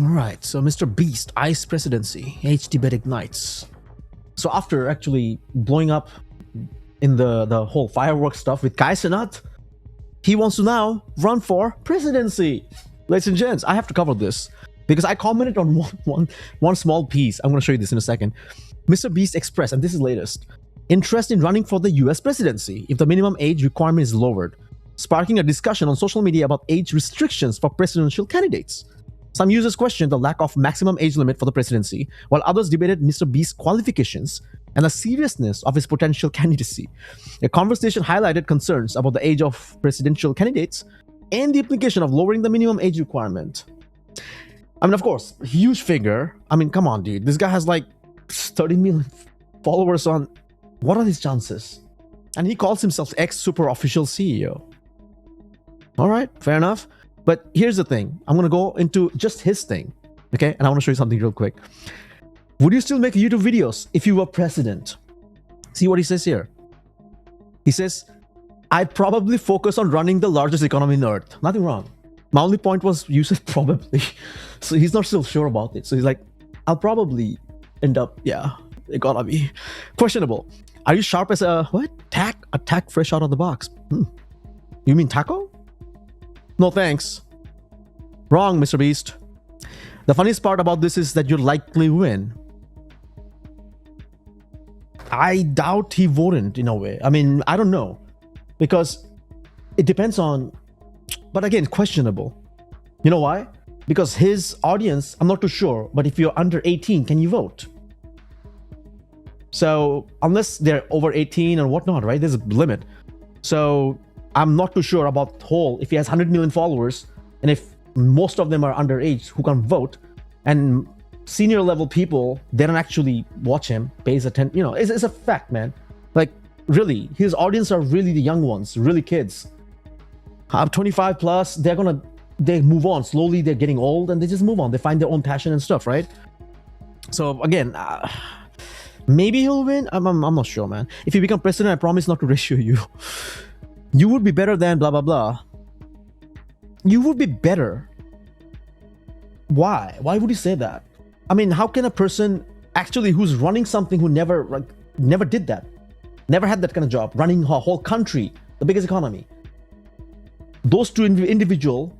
Alright, so MrBeast, ICE presidency, age debate ignites. So after actually blowing up in the whole fireworks stuff with Kai Cenat, he wants to now run for presidency. Ladies and gents, I have to cover this because I commented on one small piece. I'm going to show you this in a second. MrBeast expressed, and this is latest, interest in running for the US presidency if the minimum age requirement is lowered, sparking a discussion on social media about age restrictions for presidential candidates. Some users questioned the lack of maximum age limit for the presidency, while others debated MrBeast's qualifications and the seriousness of his potential candidacy. A conversation highlighted concerns about the age of presidential candidates and the implication of lowering the minimum age requirement. I mean, of course, huge figure. I mean, come on, dude. This guy has like 30 million followers on... What are his chances? And he calls himself ex-super official CEO. All right, fair enough. But here's the thing. I'm going to go into just his thing, okay? And I want to show you something real quick. Would you still make YouTube videos if you were president? See what he says here. He says, I'd probably focus on running the largest economy on earth. Nothing wrong. My only point was you said probably. So he's not still sure about it. So he's like, I'll probably end up, yeah, economy. Questionable. Are you sharp as a, what? A tack fresh out of the box. You mean taco? No thanks. Wrong, MrBeast. The funniest part about this is that you'll likely win. I doubt he wouldn't in a way. I mean, I don't know. Because it depends on... But again, questionable. You know why? Because his audience, I'm not too sure, but if you're under 18, can you vote? So, unless they're over 18 or whatnot, right? There's a limit. So, I'm not too sure about whole, if he has 100 million followers, and if most of them are underage who can vote, and senior level people, they don't actually watch him, pays attention, you know, it's a fact, man. Like, really, his audience are really the young ones, really kids. 25 plus, they move on. Slowly, they're getting old, and they just move on. They find their own passion and stuff, right? So, again, maybe he'll win. I'm not sure, man. If you become president, I promise not to ratio you. You would be better than blah, blah, blah. You would be better. Why? Why would you say that? I mean, how can a person actually who's running something who never did that, never had that kind of job, running a whole country, the biggest economy? Those two individuals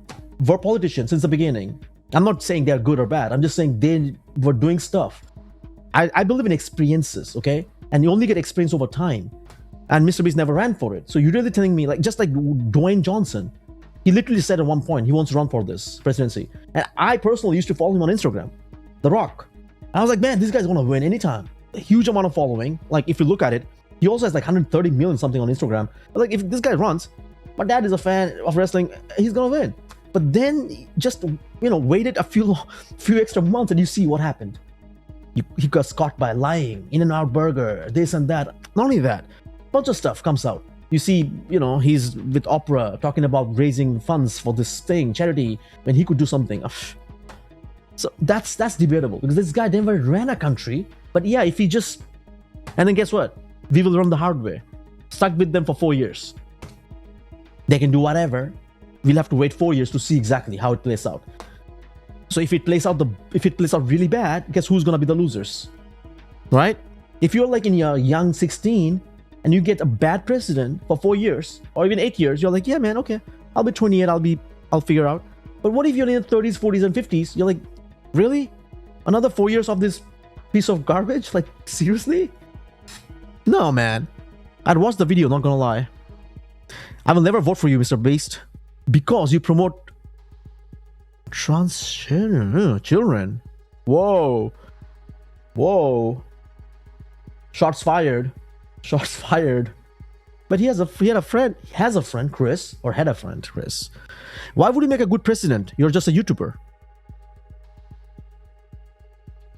were politicians since the beginning. I'm not saying they're good or bad. I'm just saying they were doing stuff. I believe in experiences, okay? And you only get experience over time. And MrBeast never ran for it. So you're really telling me, like, just like Dwayne Johnson, he literally said at one point he wants to run for this presidency. And I personally used to follow him on Instagram, The Rock. I was like, man, this guy's gonna win anytime. A huge amount of following. Like, if you look at it, he also has like 130 million something on Instagram. But like, if this guy runs, my dad is a fan of wrestling, he's gonna win. But then just, you know, waited a few extra months and you see what happened. He got caught by lying, In-N-Out Burger, this and that. Not only that, bunch of stuff comes out. You see, you know, he's with Oprah talking about raising funds for this thing, charity, when he could do something. So that's debatable because this guy never ran a country. But yeah, if he just... And then guess what? We will run the hard way. Stuck with them for 4 years. They can do whatever. We'll have to wait 4 years to see exactly how it plays out. So if it plays out really bad, guess who's gonna be the losers? Right? If you're like in your young 16 and you get a bad president for 4 years or even 8 years, you're like, yeah, man, okay, I'll be 28, I'll figure out. But what if you're in your 30s, 40s, and 50s? You're like, really? Another 4 years of this piece of garbage? Like, seriously? No, man. I'd watch the video, not gonna lie. I will never vote for you, MrBeast, because you promote transgender children. Whoa. Shots fired. But he has a friend, Chris, or had a friend, Chris. Why would he make a good president? You're just a YouTuber.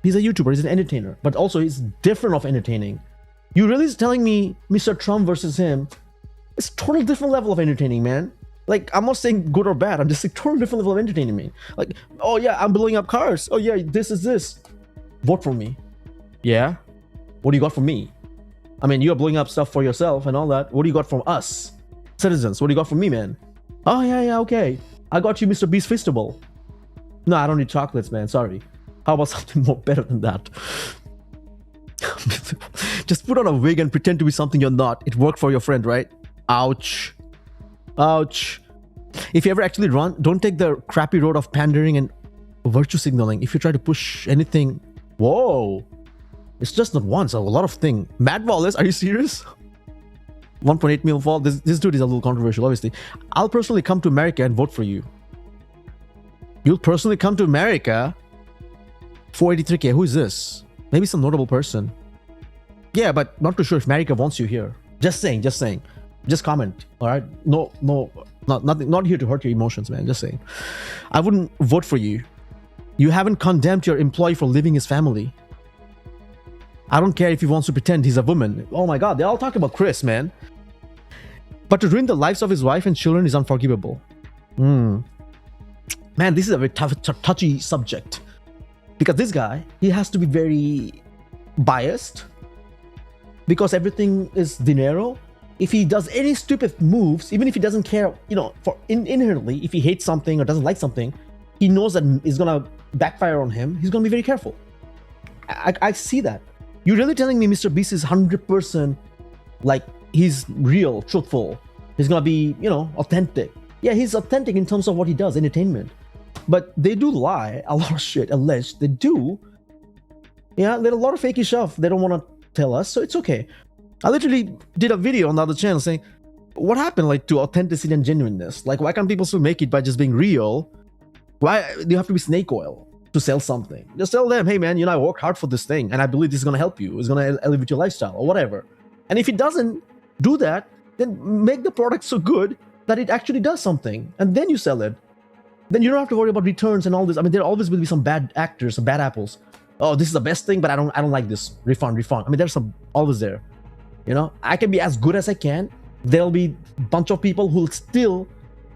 He's a YouTuber, he's an entertainer, but also he's different of entertaining. You really is telling me Mr. Trump versus him, it's total different level of entertaining, man. Like, I'm not saying good or bad, I'm just saying total different level of entertaining, man. Like, oh yeah, I'm blowing up cars. Oh yeah, this is this. Vote for me. Yeah? What do you got from me? I mean, you're blowing up stuff for yourself and all that. What do you got from us? Citizens, what do you got from me, man? Oh yeah, okay. I got you MrBeast Fistable. No, I don't need chocolates, man. Sorry. How about something more better than that? Just put on a wig and pretend to be something you're not. It worked for your friend, right? Ouch. Ouch. If you ever actually run, don't take the crappy road of pandering and virtue signaling. If you try to push anything, whoa. It's just not once, a lot of things. Matt Wallace, are you serious? 1.8 million fall. This dude is a little controversial, obviously. I'll personally come to America and vote for you. You'll personally come to America? 483k, who is this? Maybe some notable person. Yeah, but not too sure if America wants you here. Just saying. Just comment, all right? No, nothing, not here to hurt your emotions, man. Just saying. I wouldn't vote for you. You haven't condemned your employee for leaving his family. I don't care if he wants to pretend he's a woman. Oh my God, they all talk about Chris, man. But to ruin the lives of his wife and children is unforgivable. Man, this is a very touchy subject. Because this guy, he has to be very biased. Because everything is dinero. If he does any stupid moves, even if he doesn't care, for inherently, if he hates something or doesn't like something, he knows that it's gonna backfire on him. He's gonna be very careful. I see that. You're really telling me MrBeast is 100% like he's real, truthful. He's gonna be, authentic. Yeah, he's authentic in terms of what he does, entertainment. But they do lie, a lot of shit, alleged. They do. Yeah, there's a lot of fakey stuff they don't want to tell us, so it's okay. I literally did a video on the other channel saying, what happened to authenticity and genuineness? Why can't people still make it by just being real? Why do you have to be snake oil to sell something? Just tell them, hey man, I worked hard for this thing and I believe this is going to help you. It's going to elevate your lifestyle or whatever. And if it doesn't do that, then make the product so good that it actually does something. And then you sell it. Then you don't have to worry about returns and all this. I mean, there always will be some bad actors, some bad apples. Oh, this is the best thing, but I don't like this. Refund. I mean, there's some always there. I can be as good as I can. There'll be a bunch of people who'll still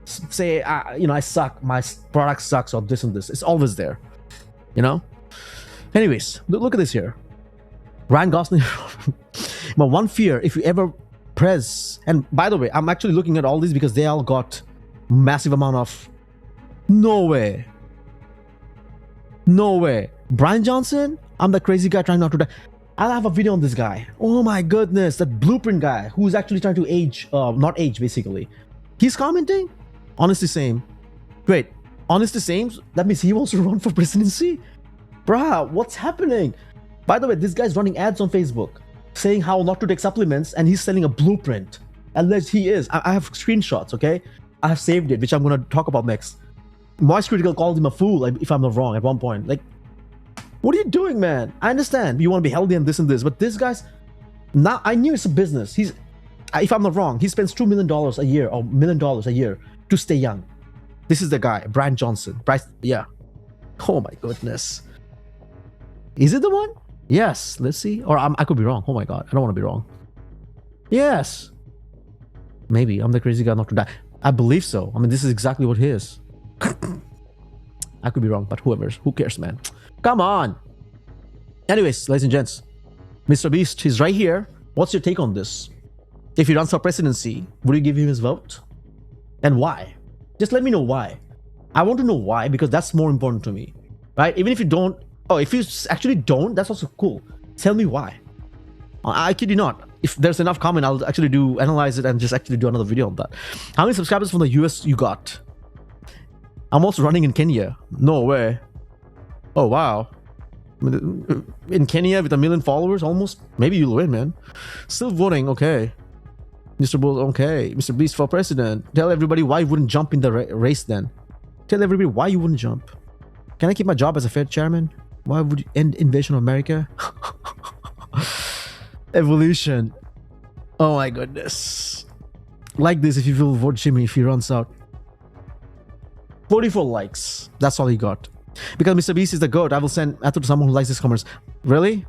say, I suck. My product sucks or this and this. It's always there. Anyways, look at this here. Ryan Gosling. My one fear, if you ever press, and by the way, I'm actually looking at all these because they all got massive amount of. No way. Brian Johnson? I'm the crazy guy trying not to die. I'll have a video on this guy. Oh my goodness, that blueprint guy who's actually trying to age, not age basically. He's commenting? Honestly same. Wait, honestly same? That means he wants to run for presidency? Bruh, what's happening? By the way, this guy's running ads on Facebook saying how not to take supplements and he's selling a blueprint. Alleged he is. I have screenshots, okay? I have saved it, which I'm going to talk about next. Moist Critical called him a fool, if I'm not wrong, at one point. What are you doing, man? I understand you want to be healthy and this, but this guy's now. I knew it's a business. If I'm not wrong, he spends $2 million a year or $1 million a year to stay young. This is the guy, Brian Johnson. Yeah. Oh my goodness. Is it the one? Yes. Let's see. Or I could be wrong. Oh my God, I don't want to be wrong. Yes. Maybe I'm the crazy guy not to die. I believe so. I mean, this is exactly what he is. I could be wrong, but who cares, man? Come on. Anyways, ladies and gents, MrBeast, he's right here. What's your take on this? If he runs for presidency, would you give him his vote? And why? Just let me know why. I want to know why, because that's more important to me, right? Even if you don't, if you actually don't, that's also cool. Tell me why. I kid you not. If there's enough comment, I'll actually analyze it and just actually do another video on that. How many subscribers from the US you got? I'm also running in Kenya. No way. Oh, wow. In Kenya with 1 million followers, almost. Maybe you'll win, man. Still voting, okay. Mr. Bull, okay. MrBeast for president. Tell everybody why you wouldn't jump in the race then. Tell everybody why you wouldn't jump. Can I keep my job as a Fed chairman? Why would you end invasion of America? Evolution. Oh my goodness. Like this if you will vote Jimmy if he runs out. 44 likes. That's all he got. Because MrBeast is the GOAT, I will send to someone who likes his comments. Really?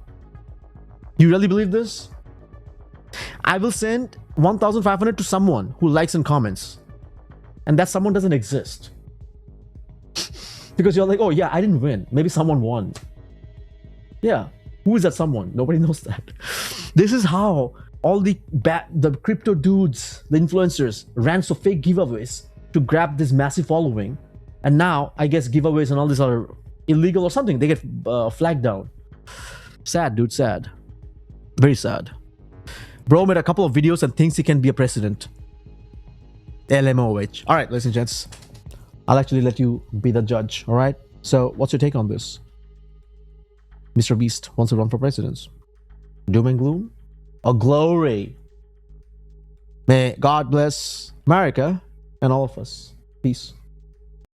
You really believe this? I will send 1,500 to someone who likes and comments. And that someone doesn't exist. Because you're like, oh yeah, I didn't win. Maybe someone won. Yeah. Who is that someone? Nobody knows that. This is how all the crypto dudes, the influencers, ran so fake giveaways to grab this massive following. And now I guess giveaways and all these are illegal or something. They get flagged down. Sad, dude. Sad. Very sad. Bro made a couple of videos and thinks he can be a president. LMOH. All right, ladies and gents. I'll actually let you be the judge. All right. So what's your take on this? MrBeast wants to run for president. Doom and gloom? Or glory? May God bless America and all of us. Peace.